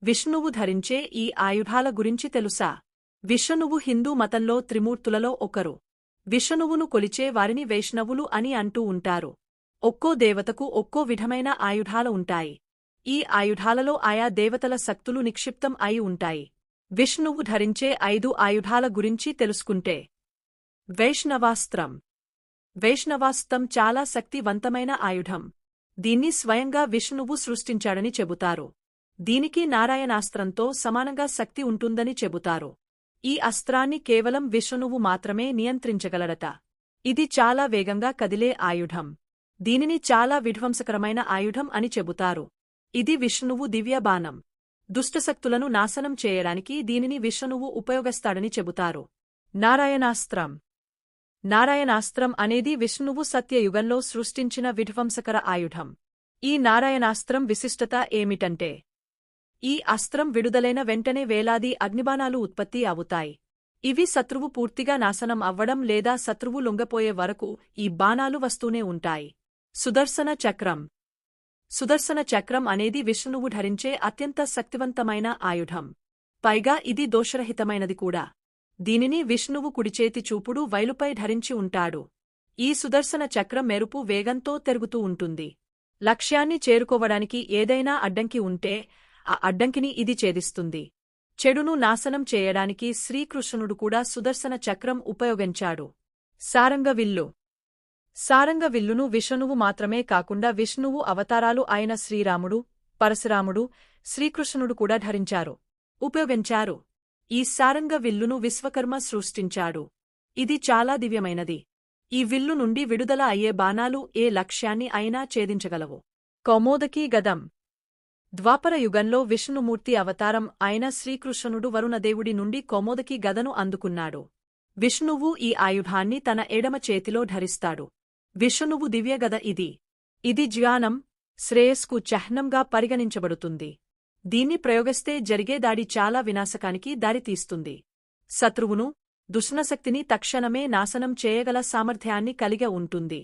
విష్ణువు ధరించే ఈ ఆయుధాల గురించి తెలుసా? విష్ణువు హిందూ మతంలో త్రిమూర్తులలో ఒకరు. విష్ణువును కొలిచే వారిని వైష్ణవులు అని అంటూ ఉంటారు. ఒక్కో దేవతకు ఒక్కో విధమైన ఆయుధాల ఉంటాయి. ఈ ఆయుధాలలో ఆయా దేవతల శక్తులు నిక్షిప్తం అయి ఉంటాయి. విష్ణువు ధరించే 5 ఆయుధాల గురించి తెలుసుకుంటే. వైష్ణవాస్త్రం. వైష్ణవాస్త్రం చాలా శక్తివంతమైన ఆయుధం. దీన్ని స్వయంగా విష్ణువు సృష్టించాడని చెబుతారు. దీనికి నారాయణాస్త్రంతో సమానంగా శక్తి ఉంటుందని చెబుతారు. ఈ అస్త్రాన్ని కేవలం విష్ణువు మాత్రమే నియంత్రించగలడట. ఇది చాలా వేగంగా కదిలే ఆయుధం. దీనిని చాలా విధ్వంసకరమైన ఆయుధం అని చెబుతారు. ఇది విష్ణువు దివ్య బాణం. దుష్టశక్తులను నాశనం చేయడానికి దీనిని విష్ణువు ఉపయోగిస్తాడని చెబుతారు. నారాయణాస్త్రం. నారాయణాస్త్రం అనేది విష్ణువు సత్యయుగంలో సృష్టించిన విధ్వంసకర ఆయుధం. ఈ నారాయణాస్త్రం విశిష్టత ఏమిటంటే, ఈ అస్త్రం విడుదలైన వెంటనే వేలాది అగ్నిబాణాలు ఉత్పత్తి అవుతాయి. ఇవి శత్రువు పూర్తిగా నాశనం అవ్వడం లేదా శత్రువు లొంగపోయే వరకు ఈ బాణాలు వస్తూనే ఉంటాయి. సుదర్శన చక్రం. సుదర్శన చక్రం అనేది విష్ణువు ధరించే అత్యంత శక్తివంతమైన ఆయుధం. పైగా ఇది దోషరహితమైనది కూడా. దీనిని విష్ణువు కుడిచేతి చూపుడు వైలుపై ధరించి ఉంటాడు. ఈ సుదర్శన చక్రం మెరుపు వేగంతో తిరుగుతూ ఉంటుంది. లక్ష్యాన్ని చేరుకోవడానికి ఏదైనా అడ్డంకి ఉంటే ఆ అడ్డంకిని ఇది ఛేదిస్తుంది. చెడును నాశనం చేయడానికి శ్రీకృష్ణుడు కూడా సుదర్శన చక్రం ఉపయోగించాడు. సారంగవిల్లు. సారంగవిల్లును విష్ణువు మాత్రమే కాకుండా విష్ణువు అవతారాలు అయిన శ్రీరాముడు, పరశురాముడు, శ్రీకృష్ణుడు కూడా ధరించారు, ఉపయోగించారు. ఈ సారంగ విల్లును విశ్వకర్మ సృష్టించాడు. ఇది చాలా దివ్యమైనది. ఈ విల్లు నుండి విడుదల అయ్యే బాణాలు ఏ లక్ష్యాన్ని అయినా ఛేదించగలవు. కౌమోదకీ గదం. ద్వాపర యుగంలో విష్ణుమూర్తి అవతారం అయిన శ్రీకృష్ణుడు వరుణదేవుడి నుండి కౌమోదకీ గదను అందుకున్నాడు. విష్ణువు ఈ ఆయుధాన్ని తన ఎడమ చేతిలో ధరిస్తాడు. విష్ణువు దివ్యగద ఇది. ఇది జ్ఞానం, శ్రేయస్కు చిహ్నంగా పరిగణించబడుతుంది. దీన్ని ప్రయోగిస్తే జరిగే దాడి చాలా వినాశకానికి దారితీస్తుంది. శత్రువును, దుష్ణశక్తిని తక్షణమే నాశనం చేయగల సామర్థ్యాన్ని కలిగి ఉంటుంది.